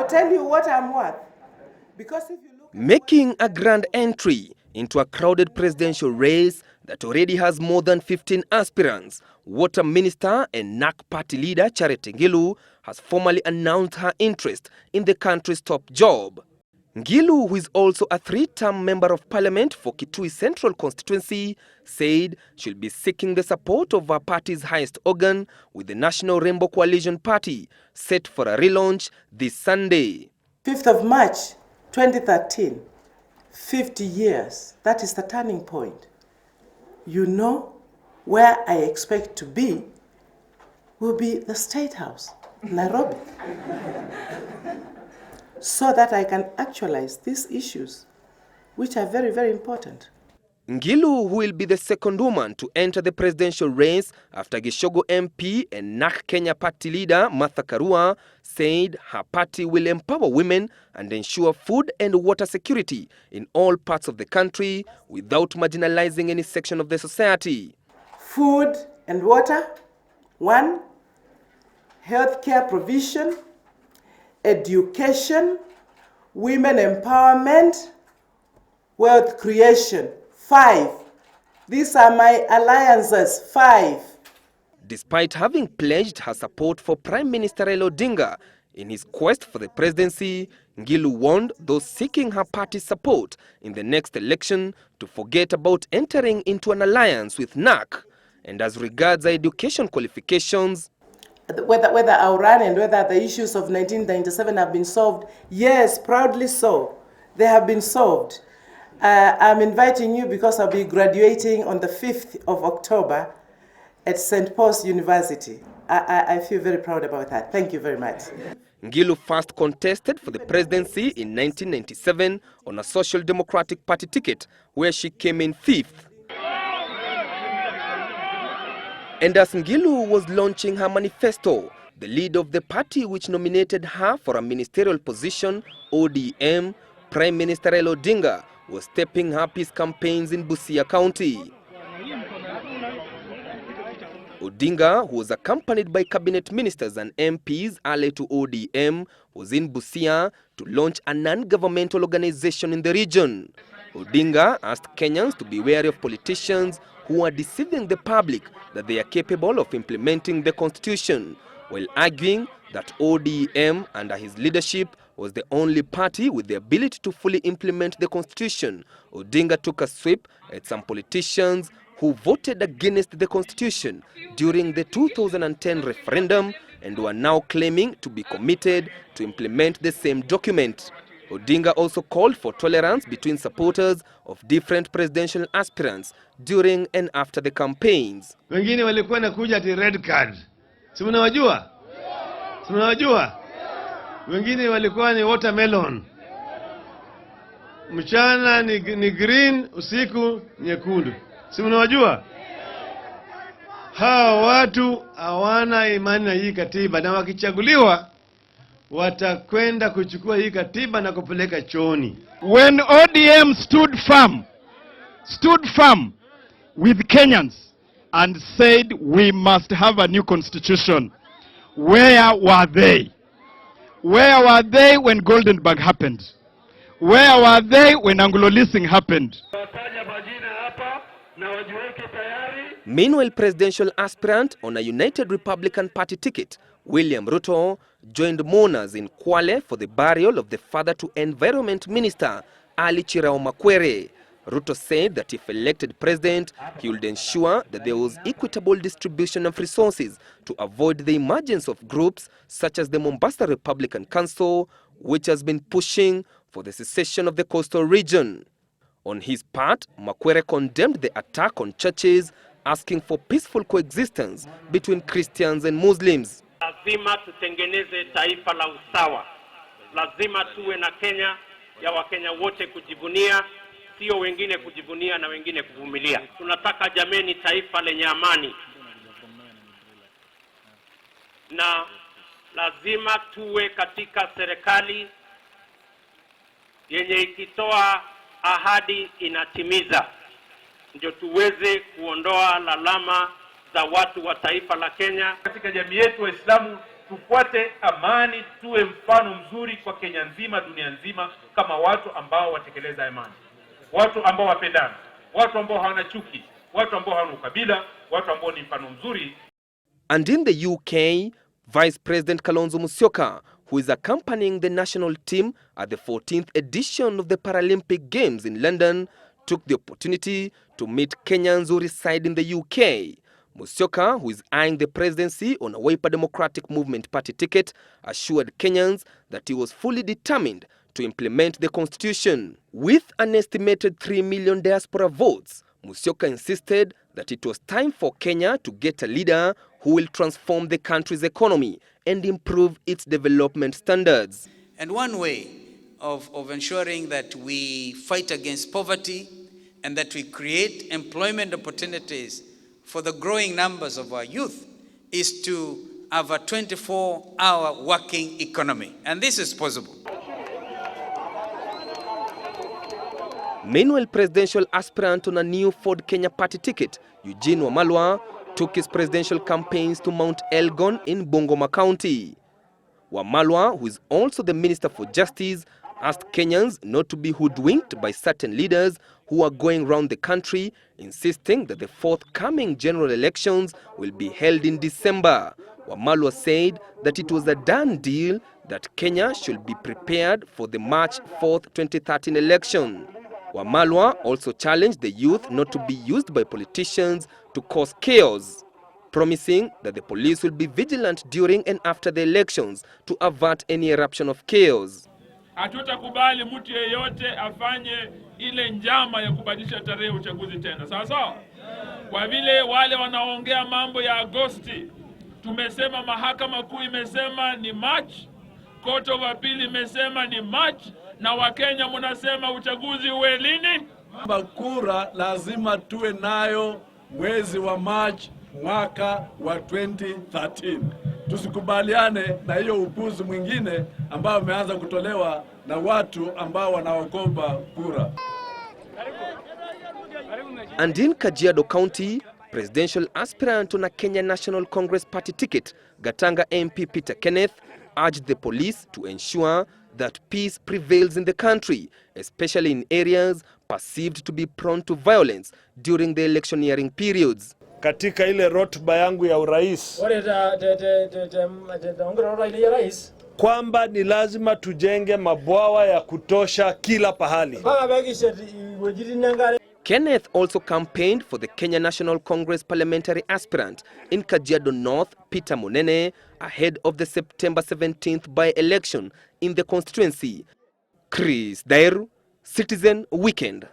I'll tell you what I'm worth. Because if you look making a grand entry into a crowded presidential race that already has more than 15 aspirants, Water Minister and Narc party leader Charity Ngilu has formally announced her interest in the country's top job. Ngilu, who is also a 3-term member of parliament for Kitui Central constituency, said she'll be seeking the support of her party's highest organ with the National Rainbow Coalition Party, set for a relaunch this Sunday. 5th of March 2013, 50 years, that is the turning point. You know where I expect to be will be the State House, Nairobi. So that I can actualize these issues, which are very, very important. Ngilu, who will be the second woman to enter the presidential race after Gishogo MP and Narc Kenya party leader Martha Karua, said her party will empower women and ensure food and water security in all parts of the country without marginalizing any section of the society. Food and water, 1, healthcare provision, education, women empowerment, wealth creation. 5. These are my alliances. 5. Despite having pledged her support for Prime Minister Raila Odinga in his quest for the presidency, Ngilu warned those seeking her party's support in the next election to forget about entering into an alliance with Narc. And as regards her education qualifications, whether I'll run and whether the issues of 1997 have been solved, yes, proudly so. They have been solved. I'm inviting you because I'll be graduating on the 5th of October at St. Paul's University. I feel very proud about that. Thank you very much. Ngilu first contested for the presidency in 1997 on a Social Democratic Party ticket, where she came in 5th. And as Ngilu was launching her manifesto, the leader of the party which nominated her for a ministerial position, ODM, Prime Minister Raila Odinga, was stepping up his campaigns in Busia County. Odinga, who was accompanied by cabinet ministers and MPs allied to ODM, was in Busia to launch a non-governmental organization in the region. Odinga asked Kenyans to be wary of politicians who are deceiving the public that they are capable of implementing the constitution, while arguing that ODM under his leadership was the only party with the ability to fully implement the constitution. Odinga took a sweep at some politicians who voted against the constitution during the 2010 referendum and who are now claiming to be committed to implement the same document. Odinga also called for tolerance between supporters of different presidential aspirants during and after the campaigns. Wengine walikuwa nakuja ati red card. Si mnawajua? Si mnawajua? Wengine walikuwa ni watermelon. Mchana ni green, usiku nyekundu. Si mnawajua? Hawa watu hawana imani na hii katiba, na wakichaguliwa watakwenda kuchukua hii katiba na kupeleka chooni. When ODM stood firm with Kenyans and said we must have a new constitution, where were they? Where were they when Goldenberg happened? Where were they when Anglo-leasing happened? Meanwhile, presidential aspirant on a United Republican Party ticket, William Ruto, joined mourners in Kwale for the burial of the father to Environment Minister Ali Chirao Makwere. Ruto said that if elected president, he would ensure that there was equitable distribution of resources to avoid the emergence of groups such as the Mombasa Republican Council, which has been pushing for the secession of the coastal region. On his part, Makwere condemned the attack on churches, asking for peaceful coexistence between Christians and Muslims. Lazima tutengeneze taifa la usawa. Lazima tuwe na Kenya ya Wakenya wote kujivunia, sio wengine kujivunia na wengine kuvumilia. Tunataka jameni taifa lenye amani. Na lazima tuwe katika serikali yenye ikitoa ahadi inatimiza, ndio tuweze kuondoa lalama za watu wa taifa la Kenya. Katika jamii yetu Waislamu tufuate amani, tuwe mfano mzuri kwa Kenya nzima, dunia nzima, kama watu ambao watekeleza amani, watu ambao wapendana, watu ambao hawana chuki, watu ambao hawana ukabila, watu ambao ni mfano mzuri. And in the UK, Vice President Kalonzo Musyoka, who is accompanying the national team at the 14th edition of the Paralympic Games in London, took the opportunity to meet Kenyans who reside in the UK. Musyoka, who is eyeing the presidency on a Wiper Democratic Movement party ticket, assured Kenyans that he was fully determined to implement the constitution. With an estimated 3 million diaspora votes, Musyoka insisted that it was time for Kenya to get a leader who will transform the country's economy and improve its development standards. And one way of ensuring that we fight against poverty and that we create employment opportunities for the growing numbers of our youth is to have a 24-hour working economy. And this is possible. Meanwhile, presidential aspirant on a new Ford Kenya party ticket, Eugene Wamalwa, took his presidential campaigns to Mount Elgon in Bungoma County. Wamalwa, who is also the Minister for Justice, asked Kenyans not to be hoodwinked by certain leaders who are going around the country, insisting that the forthcoming general elections will be held in December. Wamalwa said that it was a done deal that Kenya should be prepared for the March 4th, 2013 election. Wamalwa also challenged the youth not to be used by politicians to cause chaos, promising that the police will be vigilant during and after the elections to avert any eruption of chaos. Hatutakubali mtu yeyote afanye ile njama ya kubadilisha tarehe uchaguzi tena. Sawa sawa? Kwa vile wale wanaongea mambo ya Agosti, tumesema mahakama kuu imesema ni March, Court of Appeal imesema ni March, na Wakenya mnasema uchaguzi uwe lini? Kura lazima tuwe nayo mwezi wa March mwaka wa 2013. Tusikubaliane na hiyo upuzi mwingine ambao umeanza kutolewa na watu ambao wanaogopa kura. And in Kajiado County, presidential aspirant on a Kenya National Congress party ticket, Gatanga MP Peter Kenneth, urged the police to ensure that peace prevails in the country, especially in areas perceived to be prone to violence during the electioneering periods. Katika ile rotuba yangu ya urais kwamba ni lazima tujenge mabwawa ya kutosha kila pahali. Kenneth also campaigned for the Kenya National Congress parliamentary aspirant in Kajiado North, Peter Monene, ahead of the September 17th by-election in the constituency. Thairu, Citizen Weekend.